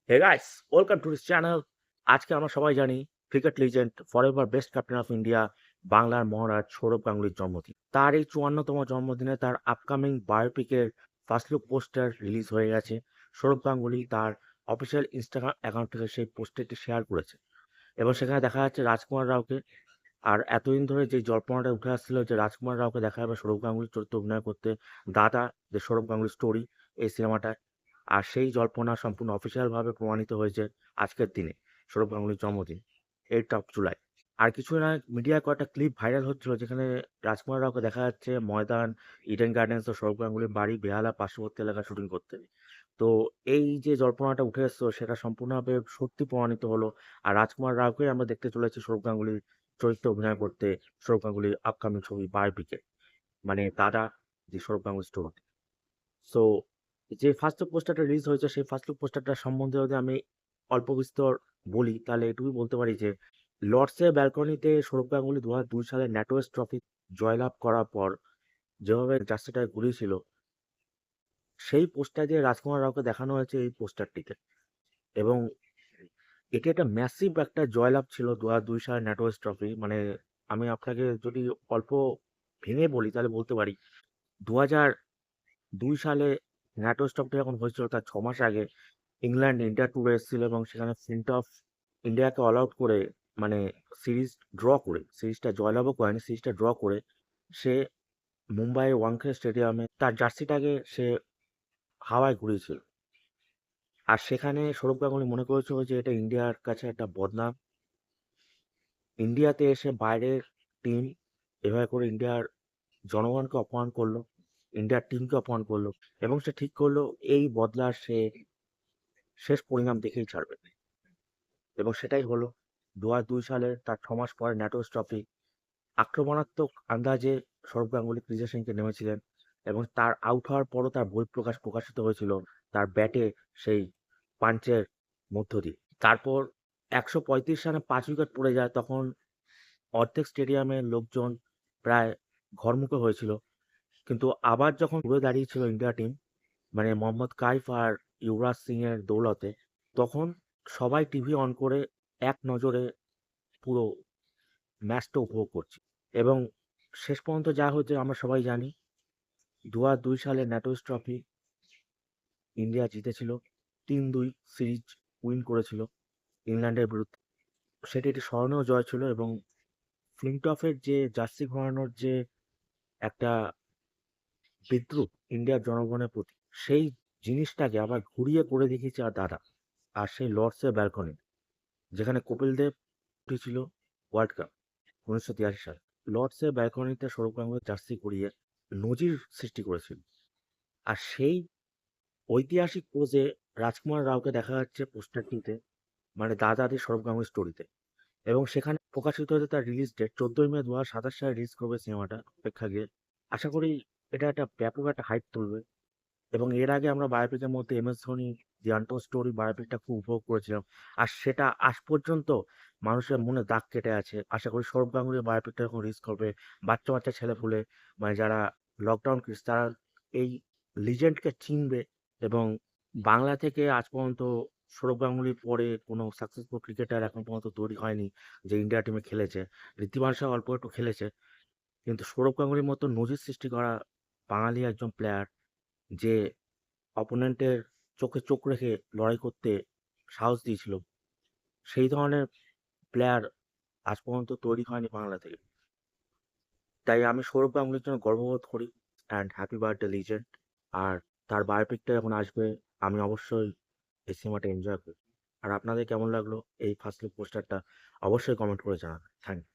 Hey guys, welcome to this channel. আজকে আমরা সবাই জানি cricket legend forever best captain of India বাংলার মহারাজ সৌরভ গাঙ্গুলীর জন্মদিন। তার এই ৫৪তম জন্মদিনে তার আপকামিং বায়োপিকের ফার্স্ট লুক পোস্টার রিলিজ হয়ে গেছে। সৌরভ গাঙ্গুলী তার অফিসিয়াল ইনস্টাগ্রাম অ্যাকাউন্ট থেকে সেই পোস্টারটি শেয়ার করেছে এবং সেখানে দেখা যাচ্ছে রাজকুমার রাওকে। আর এতদিন ধরে যে জল্পনাটা উঠে আসছিল যে রাজকুমার রাওকে দেখা যাবে সৌরভ গাঙ্গুলীর চরিত্রে অভিনয় করতে, দাদা যে সৌরভ গাঙ্গুলীর স্টোরি এই সিনেমাটায়। আর সেই জল্পনা সম্পূর্ণ অফিসিয়ালভাবে প্রমাণিত হয়েছে আজকের দিনে, সৌরভ গাঙ্গুলীর জন্মদিন 8 জুলাই। আর কিছুদিন আগে মিডিয়ায় কয়েকটা ক্লিপ ভাইরাল হচ্ছিল যেখানে রাজকুমার রাওকে দেখা যাচ্ছে ময়দান, ইডেন গার্ডেন্স ও সৌরভ গাঙ্গুলীর বাড়ি বেহালা পার্শ্ববর্তী এলাকায় শুটিং করতে। তো এই যে জল্পনাটা উঠে এসেছিল সেটা সম্পূর্ণভাবে সত্যি প্রমাণিত হলো। আর রাজকুমার রাওকেই আমরা দেখতে চলেছি সৌরভ গাঙ্গুলীর চরিত্রে অভিনয় করতে সৌরভ গাঙ্গুলীর আপকামিং ছবি বায়োপিকে, মানে দাদা যে সৌরভ গাঙ্গুলী স্টোরি। সো যে ফার্স্ট লুক পোস্টারটা রিলিজ হয়েছে সেই ফার্স্ট লুক পোস্টারটা সম্বন্ধে যদি আমি অল্প বিস্তর বলি তাহলে এটুকুই বলতে পারি যে লর্ডসের ব্যালকনিতে সৌরভ গাঙ্গুলী ২০০২ সালে ন্যাটোয়েস ট্রফি জয়লাভ করার পর যেভাবে জার্সিটায় ঘুরিয়েছিল সেই পোস্টার দিয়ে রাজকুমার রাওকে দেখানো হয়েছে এই পোস্টারটিতে। এবং এটি একটা ম্যাসিভ একটা জয়লাভ ছিল ২০০২ সালে ন্যাটোয়েস ট্রফি। মানে আমি আপনাকে যদি অল্প ভেঙে বলি তাহলে বলতে পারি ২০০২ সালে ন্যাটোস ট্রফিটা যখন হয়েছিল তার ৬ মাস আগে ইংল্যান্ড ইন্ডিয়া ট্যুরে এসেছিল এবং সেখানে ফ্লিনটফ ইন্ডিয়াকে অল আউট করে, মানে সিরিজ ড্র করে, সিরিজটা জয়লাভও করেনি, সিরিজটা ড্র করে সে মুম্বাইয়ের ওয়াংখেড়ে স্টেডিয়ামে তার জার্সিটাকে সে হাওয়ায় ঘুরিয়েছিল। আর সেখানে সৌরভ গাঙ্গুলী মনে করেছিল যে এটা ইন্ডিয়ার কাছে একটা বদনাম। ইন্ডিয়াতে এসে বাইরের টিম এভাবে করে ইন্ডিয়ার জনগণকে অপমান করলো, ইন্ডিয়ার টিমকে অপমান করলো এবং সে ঠিক করলো এই বদলার সে শেষ পরিণাম দেখেই ছাড়বে। এবং সেটাই হলো ২০০২ সালে তার ৬ মাস পরে ন্যাটোস ট্রফি আক্রমণাত্মক আন্দাজে সৌরভ গাঙ্গুলী ক্রিজে সিংকে নেমেছিলেন এবং তার আউট হওয়ার পরও তার বহিঃপ্রকাশ প্রকাশিত হয়েছিল তার ব্যাটে সেই পাঞ্চের মধ্য দিয়ে। তারপর ১৩৫ রানে ৫ উইকেট পড়ে যায়, তখন অর্ধেক স্টেডিয়ামের লোকজন প্রায় ঘরমুখো হয়েছিল। কিন্তু আবার যখন ঘুরে দাঁড়িয়েছিল ইন্ডিয়া টিম, মানে মোহাম্মদ কাইফ আর ইউবরাজ সিং এর দৌলতে, তখন সবাই টিভি অন করে এক নজরে পুরো ম্যাচটা উপভোগ করছি। এবং শেষ পর্যন্ত যা হয়েছে আমরা সবাই জানি, ২০০২ সালে ন্যাটোস ট্রফি ইন্ডিয়া জিতেছিল, ৩-২ সিরিজ উইন করেছিল ইংল্যান্ডের বিরুদ্ধে। সেটি একটি স্মরণীয় জয় ছিল এবং ফ্লিনটফের যে জার্সি ঘোরানোর যে একটা বিদ্রূপ ইন্ডিয়ার জনগণের প্রতি, সেই জিনিসটাকে আবার ঘুরিয়ে করে দেখিয়েছে আর দাদা। আর সেই লর্ডসের ব্যালকনি যেখানে কপিল দেব উঠেছিল ওয়ার্ল্ড কাপ ১৯৮৩ সালে, লর্ডসের ব্যালকনিতে সৌরভ গাঙ্গুলী জার্সি করিয়ে নজির সৃষ্টি করেছিল। আর সেই ঐতিহাসিক পোজে রাজকুমার রাওকে দেখা যাচ্ছে পোস্টারটিতে, মানে দাদাদি সৌরভ গাঙ্গুলী স্টোরিতে। এবং সেখানে প্রকাশিত হয়েছে তার রিলিজ ডেট ১৪ই মে ২০২৭ সালে রিলিজ করবে সিনেমাটা প্রেক্ষাগৃহে। আশা করি এটা একটা ব্যাপক একটা হাইপ তুলবে। এবং এর আগে আমরা বায়োপিকের মধ্যে এম এস ধোনি দি আনটোল্ড স্টোরি বায়োপিকটা খুব উপভোগ করেছিলাম। আর সেটা আজ পর্যন্ত মানুষের মনে দাগ কেটে আছে। আশা করি সৌরভ গাঙ্গুলীর বায়োপিকটা যখন রিলিজ করবে, বাচ্চা বাচ্চা ছেলেপুলে, মানে যারা লকডাউন কিডস, তারা এই লিজেন্ডকে চিনবে। এবং বাংলা থেকে আজ পর্যন্ত সৌরভ গাঙ্গুলীর পরে কোনো সাকসেসফুল ক্রিকেটার এখন পর্যন্ত তৈরি হয়নি যে ইন্ডিয়া টিমে খেলেছে। ঋদ্ধিমান শাহ অল্প একটু খেলেছে, কিন্তু সৌরভ গাঙ্গুলীর মতো নজির সৃষ্টি করা বাঙালি একজন প্লেয়ার, যে অপোনেন্টের চোখে চোখ রেখে লড়াই করতে সাহস দিয়েছিল, সেই ধরনের প্লেয়ার আজ পর্যন্ত তৈরি হয়নি বাংলা থেকে। তাই আমি সৌরভ গাঙ্গুলীর জন্য গর্ববোধ করি অ্যান্ড হ্যাপি বার্থডে লিজেন্ড। আর তার বায়োপিকটা যখন আসবে আমি অবশ্যই এই সিনেমাটা এনজয় করি। আর আপনাদের কেমন লাগলো এই ফার্স্ট লুক পোস্টারটা অবশ্যই কমেন্ট করে জানাবেন। Thank you.